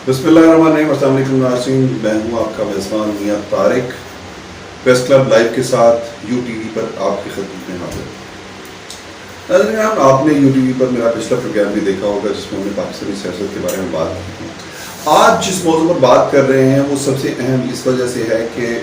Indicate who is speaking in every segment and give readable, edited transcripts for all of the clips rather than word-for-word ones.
Speaker 1: بسم اللہ الرحمن الرحیم۔ السلام علیکم ناظرین، میں ہوں آپ کا میزبان میاں طارق، پریس کلب لائیو کے ساتھ یو ٹی وی پر آپ کی خدمت میں حاضر۔ ناظرین، آپ نے یو ٹی وی پر میرا پچھلا پروگرام بھی دیکھا ہوگا جس میں ہم نے پاکستانی سیاست کے بارے میں بات کی ہے۔ آج جس موضوع پر بات کر رہے ہیں وہ سب سے اہم اس وجہ سے ہے کہ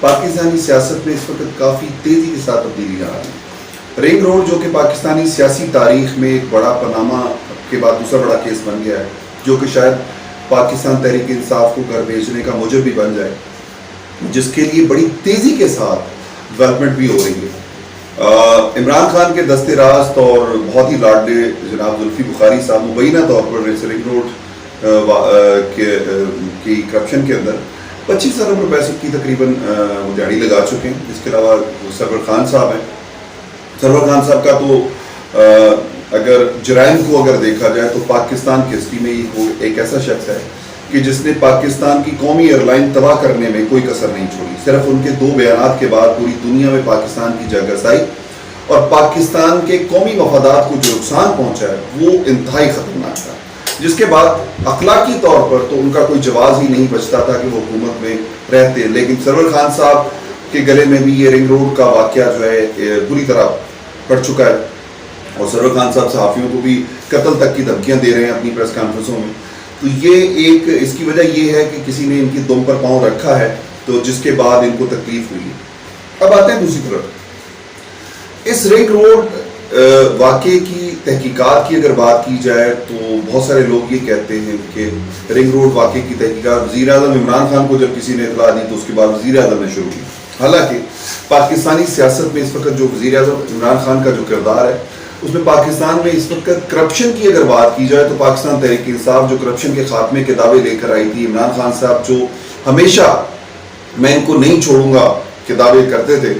Speaker 1: پاکستانی سیاست میں اس وقت کافی تیزی کے ساتھ تبدیلی آ رہی ہے۔ رنگ روڈ جو کہ پاکستانی سیاسی تاریخ میں ایک بڑا پاناما کے بعد دوسرا بڑا کیس بن گیا ہے، جو کہ شاید پاکستان تحریک انصاف کو گھر بھیجنے کا موجب بھی بن جائے، جس کے لیے بڑی تیزی کے ساتھ ڈیولپمنٹ بھی ہو رہی ہے۔ عمران خان کے دست راست اور بہت ہی لاڈلے جناب زلفی بخاری صاحب مبینہ طور پر رنگ روڈ کی کرپشن کے اندر 25 ارب روپے کی تقریباً دیہڑی لگا چکے ہیں۔ اس کے علاوہ سرور خان صاحب ہیں۔ سرور خان صاحب کا تو اگر جرائم کو اگر دیکھا جائے تو پاکستان کی ہسٹری میں وہ ایک ایسا شخص ہے کہ جس نے پاکستان کی قومی ایئر لائن تباہ کرنے میں کوئی کسر نہیں چھوڑی۔ صرف ان کے 2 بیانات کے بعد پوری دنیا میں پاکستان کی جگہسائی اور پاکستان کے قومی مفادات کو جو نقصان پہنچا ہے وہ انتہائی خطرناک تھا، جس کے بعد اخلاقی طور پر تو ان کا کوئی جواز ہی نہیں بچتا تھا کہ وہ حکومت میں رہتے۔ لیکن سرور خان صاحب کے گلے میں بھی یہ رنگ روڈ کا واقعہ جو ہے بری طرح پڑ چکا ہے، اور سرور خان صاحب صحافیوں کو بھی قتل تک کی دھمکیاں دے رہے ہیں اپنی پریس کانفرنسوں میں۔ تو یہ اس کی وجہ یہ ہے کہ کسی نے ان کی دم پر پاؤں رکھا ہے، تو جس کے بعد ان کو تکلیف ہوئی ہے۔ اب آتے ہیں دوسری طرف، اس رنگ روڈ واقعے کی تحقیقات کی اگر بات کی جائے تو بہت سارے لوگ یہ کہتے ہیں کہ رنگ روڈ واقعے کی تحقیقات وزیر اعظم عمران خان کو جب کسی نے اطلاع دی تو اس کے بعد وزیر اعظم نے شروع کی۔ حالانکہ پاکستانی سیاست میں اس وقت جو وزیر اعظم عمران خان کا جو کردار ہے، اس میں پاکستان میں اس وقت کرپشن کی اگر بات کی جائے تو پاکستان تحریک انصاف جو کرپشن کے خاتمے کے دعوے لے کر آئی تھی، عمران خان صاحب جو ہمیشہ میں ان کو نہیں چھوڑوں گا کے دعوے کرتے تھے،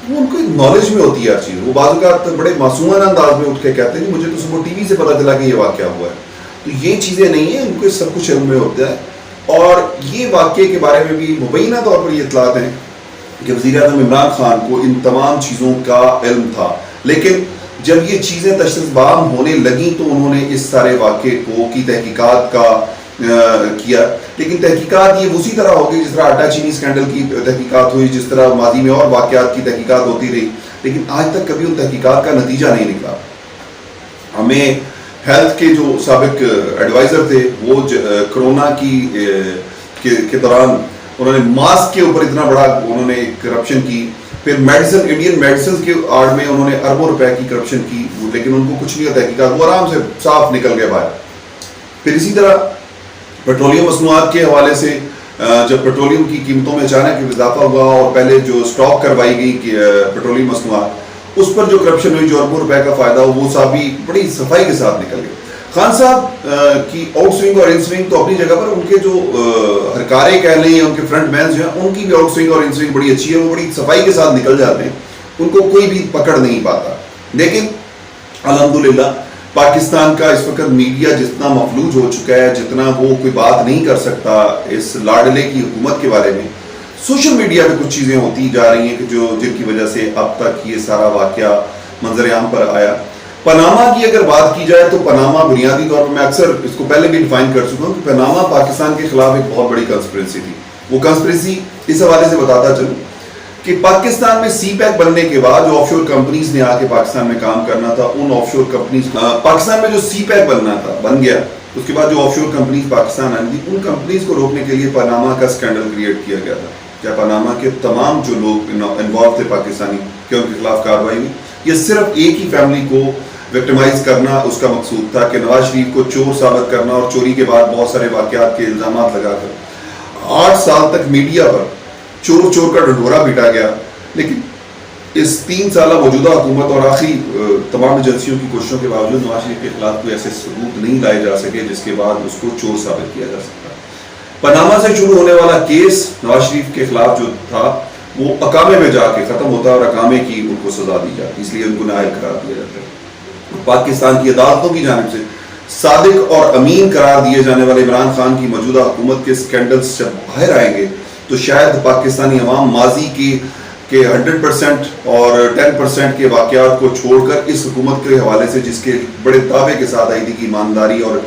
Speaker 1: وہ ان کو ایک نالج میں ہوتی ہے ہر چیز۔ وہ بعض اوقات بڑے معصومانہ انداز میں اٹھ کے کہتے ہیں کہ مجھے تو صبح ٹی وی سے پتہ چلا کہ یہ واقعہ ہوا ہے۔ تو یہ چیزیں نہیں ہیں، ان کو سب کچھ علم میں ہوتا ہے، اور یہ واقعے کے بارے میں بھی مبینہ طور پر یہ اطلاعات ہیں کہ وزیر اعظم عمران خان کو ان تمام چیزوں کا علم تھا۔ لیکن جب یہ چیزیں تشخیص ہونے لگیں تو انہوں نے اس سارے واقعے کی تحقیقات کا کیا، لیکن تحقیقات یہ اسی طرح ہوگی جس طرح آٹا چینی اسکینڈل کی تحقیقات ہوئی، جس طرح ماضی میں اور واقعات کی تحقیقات ہوتی رہی، لیکن آج تک کبھی ان تحقیقات کا نتیجہ نہیں نکلا۔ ہمیں ہیلتھ کے جو سابق ایڈوائزر تھے وہ کرونا کے دوران انہوں نے ماسک کے اوپر اتنا بڑا انہوں نے کرپشن کی، پھر میڈیسن انڈین میڈیسنز کے آڑ میں انہوں نے اربوں روپے کی کرپشن کی، لیکن ان کو کچھ نہیں تحقیقات، وہ آرام سے صاف نکل گئے باہر۔ پھر اسی طرح پیٹرولیم مصنوعات کے حوالے سے جب پیٹرولیم کی قیمتوں میں اچانک اضافہ ہوا اور پہلے جو سٹاک کروائی گئی پیٹرولیم مصنوعات، اس پر جو کرپشن ہوئی، جو اربوں روپے کا فائدہ ہو، وہ سب بھی بڑی صفائی کے ساتھ نکل گئے۔ خان صاحب کی آؤٹ سوئنگ اور ان سوئنگ تو اپنی جگہ پر، ان کے جو ہرکارے کہہ لیں یا ان کے فرنٹ مینز جو ہیں ان کی بھی آؤٹ سوئنگ اور ان سوئنگ بڑی اچھی ہے، وہ بڑی صفائی کے ساتھ نکل جاتے ہیں، ان کو کوئی بھی پکڑ نہیں پاتا۔ لیکن الحمدللہ پاکستان کا اس وقت میڈیا جتنا مفلوج ہو چکا ہے، جتنا وہ کوئی بات نہیں کر سکتا اس لاڈلے کی حکومت کے بارے میں، سوشل میڈیا پہ کچھ چیزیں ہوتی جا رہی ہیں کہ جن کی وجہ سے اب تک یہ سارا واقعہ منظر عام پر آیا۔ پاناما کی اگر بات کی جائے تو پاناما بنیادی طور پر میں اکثر اس کو پہلے بھی ڈیفائن کر چکا ہوں کہ پاناما پاکستان کے خلاف ایک بہت بڑی کنسپریسی تھی۔ وہ کنسپریسی اس حوالے سے بتاتا چلوں کہ پاکستان میں سی پیک بننے کے بعد جو آف شور کمپنیز نے آ کے پاکستان میں کام کرنا تھا، ان آف شور کمپنیز پاکستان میں جو سی پیک بننا تھا بن گیا، اس کے بعد جو آف شور کمپنیز پاکستان آئی تھی، ان کمپنیز کو روکنے کے لیے پاناما کا اسکینڈل کریٹ کیا گیا تھا۔ کیا پاناما کے تمام جو لوگ انوالو تھے پاکستانی کہ ان کے خلاف کارروائی ہوئی؟ یہ صرف ایک ہی فیملی کو وکٹمائز کرنا اس کا مقصود تھا کہ نواز شریف کو چور ثابت کرنا، اور چوری کے بعد بہت سارے واقعات کے الزامات لگا کر 8 سال تک میڈیا پر چور کا ڈھنڈورا پیٹا گیا۔ لیکن اس 3 سالہ موجودہ حکومت اور آخری تمام ایجنسیوں کی کوششوں کے باوجود نواز شریف کے خلاف کوئی ایسے ثبوت نہیں لائے جا سکے جس کے بعد اس کو چور ثابت کیا جا سکتا۔ پاناما سے شروع ہونے والا کیس نواز شریف کے خلاف جو تھا وہ اقامے میں جا کے ختم ہوتا اور اقامے کی ان کو سزا دی جاتی، اس لیے ان کو نااہل قرار دیا جاتا ہے۔ پاکستان کی عدالتوں کی جانب سے صادق اور امین قرار دیے جانے والے عمران خان کی موجودہ حکومت کے سکینڈلز جب باہر آئیں گے تو شاید پاکستانی عوام ماضی کے 100% اور 10% کے واقعات کو چھوڑ کر اس حکومت کے حوالے سے جس کے بڑے دعوے کے ساتھ آئی تھی کہ ایمانداری اور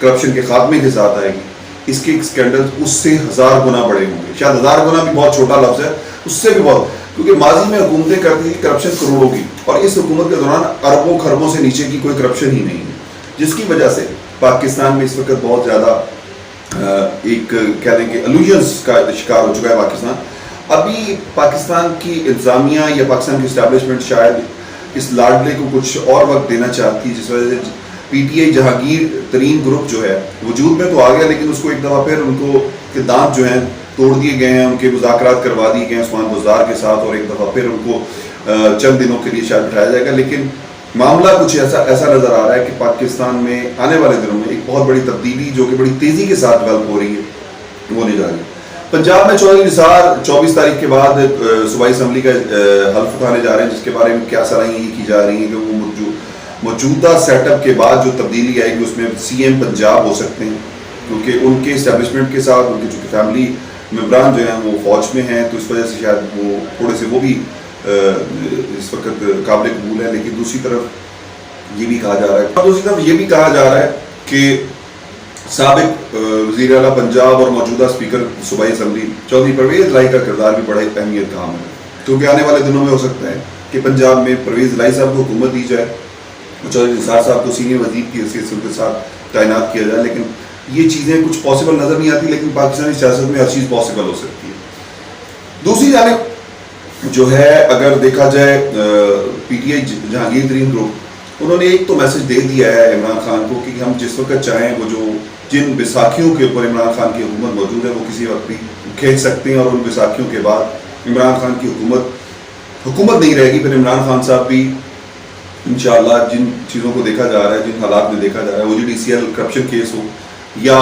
Speaker 1: کرپشن کے خاتمے کے ساتھ آئے گی، اس کے اسکینڈل اس سے 1000 گنا بڑے ہوں گے. شاید 1000 گنا بھی بہت چھوٹا لفظ ہے, اس سے بھی بہت, کیونکہ ماضی میں حکومتیں کرتی تھی کرپشن کروڑوں کی, اور اس حکومت کے دوران اربوں خربوں سے نیچے کی کوئی کرپشن ہی نہیں ہے, جس کی وجہ سے پاکستان میں اس وقت بہت زیادہ ایک کہہ لیں کہ الوژنس کا شکار ہو چکا ہے پاکستان. ابھی پاکستان کی انتظامیہ یا پاکستان کی اسٹیبلشمنٹ شاید اس لاڈلے کو کچھ اور وقت دینا چاہتی ہے, جس وجہ سے P T I Jahangir Tareen group جو ہے وجود میں تو آ گیا, لیکن اس کو ایک دفعہ پھر ان کو کے دانت جو ہیں توڑ دیے گئے ہیں, ان کے مذاکرات کروا دیے گئے ہیں عثمان بزدار کے ساتھ, اور ایک دفعہ پھر ان کو چند دنوں کے لیے شاید بٹھایا جائے گا. لیکن معاملہ کچھ ایسا نظر آ رہا ہے کہ پاکستان میں آنے والے دنوں میں ایک بہت بڑی تبدیلی جو کہ بڑی تیزی کے ساتھ ڈیولپ ہو رہی ہے وہ ہونے جا رہی ہے. پنجاب میں چودھری نثار 24 تاریخ کے بعد صوبائی اسمبلی کا حلف اٹھانے جا رہے ہیں, جس کے بارے میں کیا صلاحیاں یہ کی جا رہی ہیں کہ وہ موجودہ سیٹ اپ کے بعد جو تبدیلی آئے گی اس میں سی ایم پنجاب ہو سکتے ہیں, کیونکہ ان کے اسٹیبلشمنٹ کے ساتھ ان کے چونکہ فیملی ممبران جو ہیں وہ فوج میں ہیں, تو اس وجہ سے شاید وہ تھوڑے سے وہ بھی اس وقت قابل قبول ہے. لیکن دوسری طرف یہ بھی کہا جا رہا ہے کہ سابق وزیر اعلیٰ پنجاب اور موجودہ اسپیکر صوبائی اسمبلی چودھری پرویز الہی کا کردار بھی بڑا اہمیت کا حامل ہے, کیونکہ آنے والے دنوں میں ہو سکتا ہے کہ پنجاب میں پرویز الہی صاحب کو حکومت دی جائے, چودھری نثار صاحب کو سینئر وزیر کی حیثیت سے ان کے ساتھ تعینات کیا جائے. لیکن یہ چیزیں کچھ پاسبل نظر نہیں آتی, لیکن پاکستانی سیاست میں ہر چیز پاسبل ہو سکتی ہے. دوسری جانب جو ہے اگر دیکھا جائے P T I Jahangir Tareen group, انہوں نے ایک تو میسج دے دیا ہے عمران خان کو کہ ہم جس وقت چاہیں وہ جو جن بیساکھیوں کے اوپر عمران خان کی حکومت موجود ہے وہ کسی وقت بھی کھینچ سکتے ہیں, اور ان بیساکھیوں کے بعد عمران خان کی حکومت نہیں رہے گی. پھر عمران خان صاحب بھی انشاءاللہ جن چیزوں کو دیکھا جا رہا ہے, جن حالات میں دیکھا جا رہا ہے, OGDCL کرپشن کیس ہو یا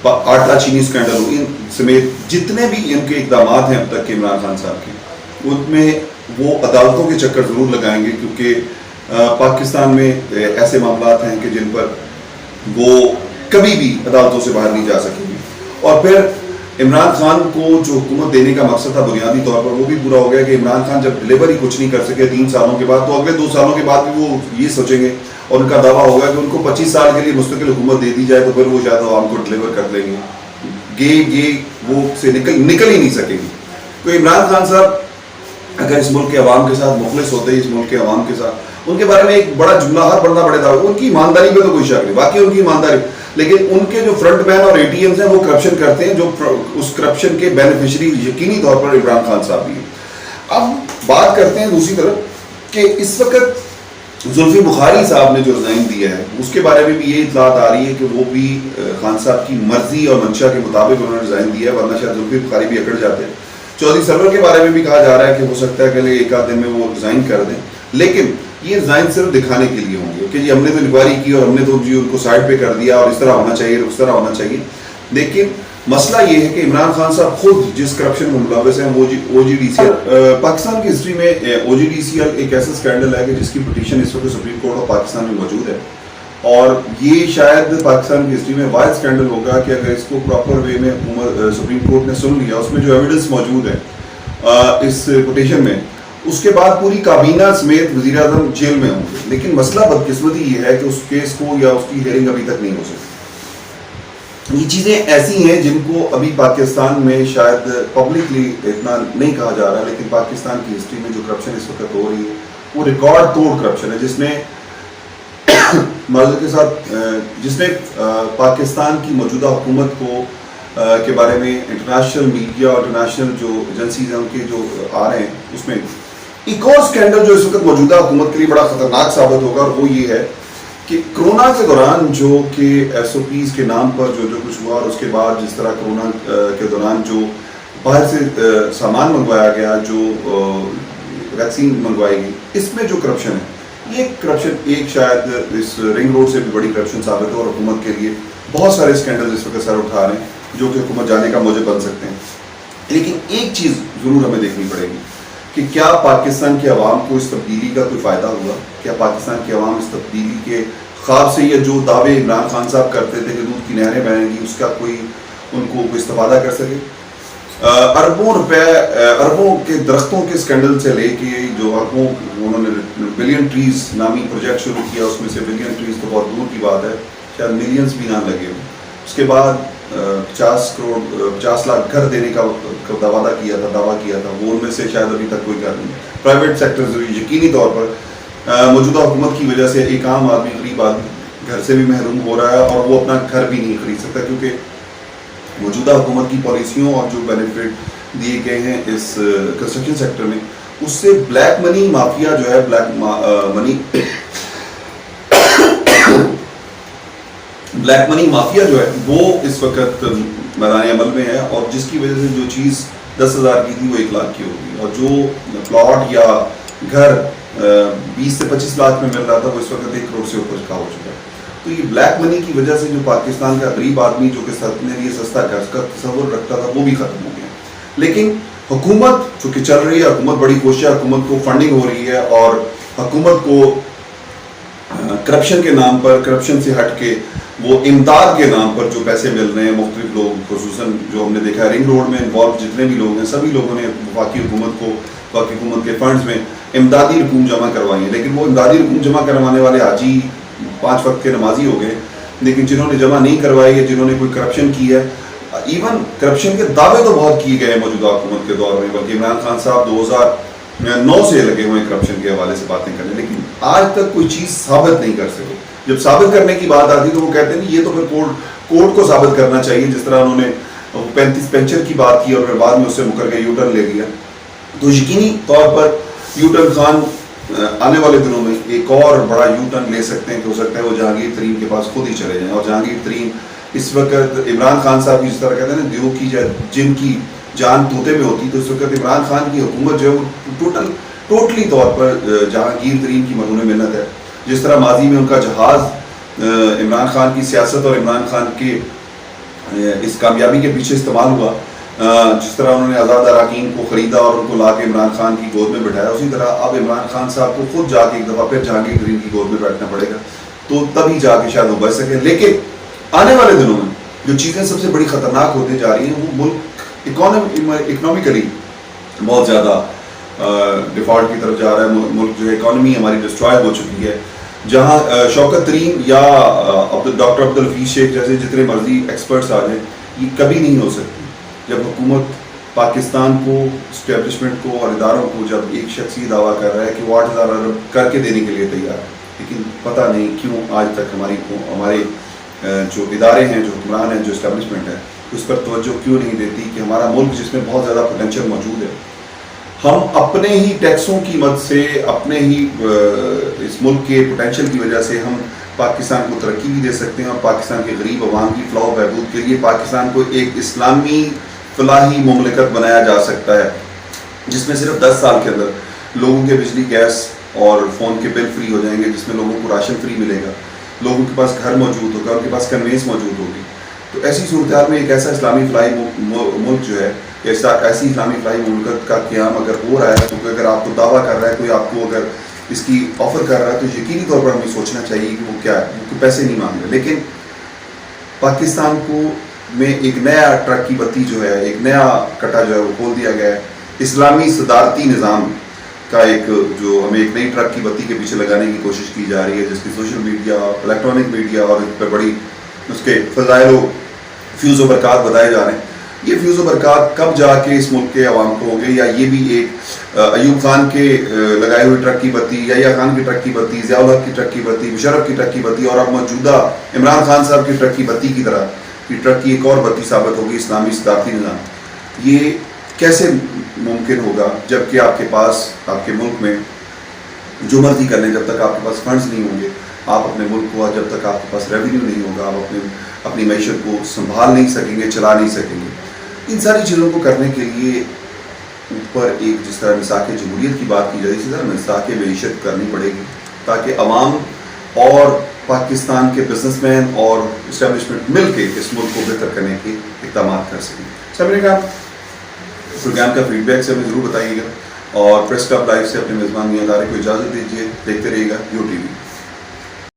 Speaker 1: آٹا چینی اسکینڈل ہو, ان سمیت جتنے بھی ان کے اقدامات ہیں اب تک کے عمران خان صاحب کے, ان میں وہ عدالتوں کے چکر ضرور لگائیں گے, کیونکہ پاکستان میں ایسے معاملات ہیں کہ جن پر وہ کبھی بھی عدالتوں سے باہر نہیں جا سکیں گے. اور پھر عمران خان کو جو حکومت دینے کا مقصد تھا بنیادی طور پر وہ بھی پورا ہو گیا کہ عمران خان جب ڈلیور ہی کچھ نہیں کر سکے 3 سالوں کے بعد, تو اگلے 2 سالوں کے بعد بھی وہ یہ سوچیں گے اور ان کا دعویٰ ہوگا کہ ان کو 25 سال کے لیے مستقل حکومت دے دی جائے, تو پھر وہ شاید عوام کو ڈلیور کر لیں گے, وہ سے نکل ہی نہیں سکیں گے. تو عمران خان صاحب اگر اس ملک کے عوام کے ساتھ مخلص ہوتے ہیں, اس ملک کے عوام کے ساتھ, ان کے بارے میں ایک بڑا جملہ ہر بندہ بڑے دعوے, ان کی ایمانداری پہ تو کوئی شک نہیں, باقی ان کی ایمانداری, لیکن ان کے جو فرنٹ مین اور ATMs ہیں وہ کرپشن کرتے ہیں, جو اس کرپشن کے بینیفیشری یقینی طور پر عمران خان صاحب بھی ہیں. اب بات کرتے ہیں دوسری طرف کہ اس وقت زلفی بخاری صاحب نے جو ریزائن دیا ہے اس کے بارے میں بھی یہ اطلاعات آ رہی ہے کہ وہ بھی خان صاحب کی مرضی اور منشا کے مطابق انہوں نے ریزائن دیا ہے, ورنہ شاید زلفی بخاری بھی اکڑ جاتے ہیں. چودھری سرور کے بارے میں بھی کہا جا رہا ہے کہ ہو سکتا ہے کہ ایک آدھ دن میں وہ ریزائن کر دیں, لیکن یہ ریزائن صرف دکھانے کے لیے ہوں گے کہ جی ہم نے تو انکوائری کی اور ہم نے تو جی ان کو سائڈ پہ کر دیا اور اس طرح ہونا چاہیے اس طرح ہونا چاہیے. لیکن مسئلہ یہ ہے کہ عمران خان صاحب خود جس کرپشن میں ملوث ہیں وہ OGDCL, پاکستان کی ہسٹری میں OGDCL ایک ایسا اسکینڈل ہے کہ جس کی پٹیشن اس وقت سپریم کورٹ آف پاکستان میں موجود ہے, اور یہ شاید پاکستان کی ہسٹری میں واحد اسکینڈل ہوگا کہ اگر اس کو پراپر وے میں سپریم کورٹ نے سن لیا, اس میں جو ایویڈنس موجود ہے اس پٹیشن میں, اس کے بعد پوری کابینہ سمیت وزیر اعظم جیل میں ہوں گے. لیکن مسئلہ بدقسمتی یہ ہے کہ اس کیس کو یا اس کی ہیئرنگ ابھی تک نہیں ہو سکتی. یہ چیزیں ایسی ہیں جن کو ابھی پاکستان میں شاید پبلکلی اتنا نہیں کہا جا رہا, لیکن پاکستان کی ہسٹری میں جو کرپشن اس وقت ہو رہی ہے وہ ریکارڈ توڑ کرپشن ہے, جس نے معذرت کے ساتھ جس نے پاکستان کی موجودہ حکومت کو کے بارے میں انٹرنیشنل میڈیا اور انٹرنیشنل جو ایجنسیز ہیں ان کے جو آ رہے ہیں, اس میں ایک اور اسکینڈل جو اس وقت موجودہ حکومت کے لیے بڑا خطرناک ثابت ہوگا, اور وہ یہ ہے کہ کرونا کے دوران جو کہ SOPs کے نام پر جو کچھ ہوا, اور اس کے بعد جس طرح کرونا کے دوران جو باہر سے سامان منگوایا گیا, جو ویکسین منگوائی گئی, اس میں جو کرپشن ہے, یہ کرپشن ایک شاید اس رنگ روڈ سے بھی بڑی کرپشن ثابت ہو, اور حکومت کے لیے بہت سارے اسکینڈل اس وقت سر اٹھا رہے ہیں جو کہ حکومت جانے کا موجب بن سکتے ہیں. لیکن ایک چیز ضرور ہمیں دیکھنی پڑے گی کہ کیا پاکستان کے عوام کو اس تبدیلی کا کوئی فائدہ ہوا, کیا پاکستان کے عوام اس تبدیلی کے خواب سے, یا جو دعوے عمران خان صاحب کرتے تھے کہ دودھ کی نہریں بہیں گی, اس کا کوئی ان کو کوئی استفادہ کر سکے. اربوں روپے, اربوں کے درختوں کے اسکینڈل سے لے کے جو اربوں انہوں نے بلین ٹریز نامی پروجیکٹ شروع کیا, اس میں سے بلین ٹریز تو بہت دور کی بات ہے, شاید ملینز بھی نہ لگے ہوں. اس کے بعد 50 لاکھ گھر دینے کا وعدہ کیا تھا، دعویٰ کیا تھا، وہ ان میں سے شاید ابھی تک کوئی گھر نہیں. پرائیویٹ سیکٹر یقینی طور پر موجودہ حکومت کی وجہ سے ایک عام آدمی، غریب آدمی گھر سے بھی محروم ہو رہا ہے اور وہ اپنا گھر بھی نہیں خرید سکتا، کیونکہ موجودہ حکومت کی پالیسیوں اور جو بینیفٹ دیے گئے ہیں اس کنسٹرکشن سیکٹر میں، اس سے بلیک منی مافیا جو ہے، بلیک منی مافیا جو ہے وہ اس وقت میدان عمل میں ہے، اور جس کی وجہ سے جو چیز 10,000 کی تھی وہ 1 لاکھ کی ہوگی، اور جو پلاٹ یا گھر 20 سے 25 لاکھ میں مل رہا تھا وہ اس وقت 1 کروڑ سے اوپر کا ہو چکا ہے. تو یہ بلیک منی کی وجہ سے جو پاکستان کا غریب آدمی جو کہ اپنے لیے سستا گھر کا تصور رکھتا تھا وہ بھی ختم ہو گیا. لیکن حکومت چونکہ چل رہی ہے، حکومت بڑی کوشش ہے، حکومت کو فنڈنگ ہو رہی ہے، اور حکومت کو کرپشن کے نام پر، کرپشن سے ہٹ کے وہ امداد کے نام پر جو پیسے مل رہے ہیں مختلف لوگ، خصوصاً جو ہم نے دیکھا ہے رنگ روڈ میں انوالو جتنے بھی لوگ ہیں، سبھی لوگوں نے وفاقی حکومت کے فنڈز میں امدادی رقوم جمع کروائی ہیں. لیکن وہ امدادی رقوم جمع کروانے والے حاجی 5 وقت کے نمازی ہو گئے، لیکن جنہوں نے جمع نہیں کروائی ہے، جنہوں نے کوئی کرپشن کی ہے، ایون کرپشن کے دعوے تو بہت کیے گئے ہیں موجودہ حکومت کے دور میں، بلکہ عمران خان صاحب 2009 سے لگے ہوئے ہیں کرپشن کے حوالے سے باتیں کرنے، لیکن آج تک کوئی چیز ثابت نہیں کر سکے. جب ثابت کرنے کی بات آتی تو وہ کہتے ہیں یہ تو پھر کورٹ کو ثابت کرنا چاہیے، جس طرح انہوں نے 35 پینچر کی بات کی اور پھر بعد میں اس سے مکر کے یو ٹرن لے لیا. تو یقینی طور پر یو ٹرن خان آنے والے دنوں میں ایک اور بڑا یو ٹرن لے سکتے ہیں، کہ ہو سکتا ہے وہ جہانگیر ترین کے پاس خود ہی چلے جائیں، اور جہانگیر ترین اس وقت عمران خان صاحب کی جس طرح کہتے ہیں نا دیو کی جن کی جان طوطے میں ہوتی، تو اس وقت عمران خان کی حکومت جو ہے وہ ٹوٹلی طور پر جہانگیر ترین کی مدعون منت ہے. جس طرح ماضی میں ان کا جہاز عمران خان کی سیاست اور عمران خان کے اس کامیابی کے پیچھے استعمال ہوا، جس طرح انہوں نے آزاد اراکین کو خریدا اور ان کو لا کے عمران خان کی گود میں بٹھایا، اسی طرح اب عمران خان صاحب کو خود جا کے ایک دفعہ پھر جہانگیر ترین کی گود میں بیٹھنا پڑے گا، تو تبھی جا کے شاید وہ بچ سکے. لیکن آنے والے دنوں میں جو چیزیں سب سے بڑی خطرناک ہوتے جا رہی ہیں، وہ ملک اکنامکلی بہت زیادہ ڈیفالٹ کی طرف جا رہا ہے. ملک جو ہے اکانومی ہماری ڈسٹرائے ہو چکی ہے، جہاں شوکت ترین یا ڈاکٹر عبدالحفیظ شیخ جیسے جتنے مرضی ایکسپرٹس آ جائیں، یہ کبھی نہیں ہو سکتی. جب حکومت پاکستان کو، اسٹیبلشمنٹ کو اور اداروں کو جب ایک شخص یہ دعویٰ کر رہا ہے کہ وہ 8,000 ارب کر کے دینے کے لیے تیار ہے، لیکن پتہ نہیں کیوں آج تک ہمارے جو ادارے ہیں، جو حکمران ہیں، جو اسٹیبلشمنٹ ہے، اس پر توجہ کیوں نہیں دیتی کہ ہمارا ملک جس میں بہت زیادہ پوٹینشیل موجود ہے، ہم اپنے ہی ٹیکسوں کی مد سے، اپنے ہی اس ملک کے پوٹینشیل کی وجہ سے ہم پاکستان کو ترقی بھی دے سکتے ہیں، اور پاکستان کے غریب عوام کی فلاح و بہبود کے لیے پاکستان کو ایک اسلامی فلاحی مملکت بنایا جا سکتا ہے، جس میں صرف 10 سال کے اندر لوگوں کے بجلی، گیس اور فون کے بل فری ہو جائیں گے، جس میں لوگوں کو راشن فری ملے گا، لوگوں کے پاس گھر موجود ہوگا، ان کے پاس کنوینس موجود ہوگی. تو ایسی صورتحال میں ایک ایسا اسلامی فلاحی ملک جو ہے، ایسی اسلامی فلاحی مملکت کا قیام اگر ہو رہا ہے، تو اگر آپ کو دعویٰ کر رہا ہے، کوئی آپ کو اگر اس کی آفر کر رہا ہے، تو یقینی طور پر ہمیں سوچنا چاہیے کہ وہ کیا ہے. وہ پیسے نہیں مانگ رہے، لیکن پاکستان کو میں ایک نیا ٹرک کی بتی جو ہے، ایک نیا کٹا جو ہے وہ کھول دیا گیا ہے. اسلامی صدارتی نظام کا ایک جو ہمیں ایک نئی ٹرک کی بتی کے پیچھے لگانے کی کوشش کی جا رہی ہے، جس کی سوشل میڈیا، الیکٹرانک میڈیا اور اس پہ بڑی اس کے فضائل و فیوز و برکات بتائے جا رہے ہیں. یہ فیوز و برکات کب جا کے اس ملک کے عوام کو ہوں گے، یا یہ بھی ایک ایوب خان کے لگائے ہوئے ٹرک کی بتی، یا خان کی ٹرک کی بتی، ضیاء الحق کی ٹرک کی بتی، مشرف کی ٹرک کی بتی، اور اب موجودہ عمران خان صاحب کی ٹرک کی بتی کی طرح یہ ٹرک کی ایک اور بتی ثابت ہوگی اسلامی صدارتی نظام. یہ کیسے ممکن ہوگا جب کہ آپ کے پاس، آپ کے ملک میں جو مرضی کر لیں، جب تک آپ کے پاس فنڈز نہیں ہوں گے، آپ اپنے ملک کو، جب تک آپ کے پاس ریونیو نہیں ہوگا، آپ اپنی معیشت کو سنبھال نہیں سکیں گے، چلا نہیں سکیں گے. ان ساری چیزوں کو کرنے کے لیے اوپر ایک جس طرح مساق جمہوریت کی بات کی جائے، اسی طرح مساق معیشت کرنی پڑے گی، تاکہ عوام اور پاکستان کے بزنس مین اور اسٹیبلشمنٹ مل کے اس ملک کو بہتر کرنے کے اقدامات کر سکیں. سمجھے گا پروگرام کا فیڈ بیک سے ہمیں ضرور بتائیے گا، اور پریس کلب لائیو سے اپنے میزبان میاں طارق کو اجازت دیجیے. دیکھتے رہیے گا یو ٹی وی.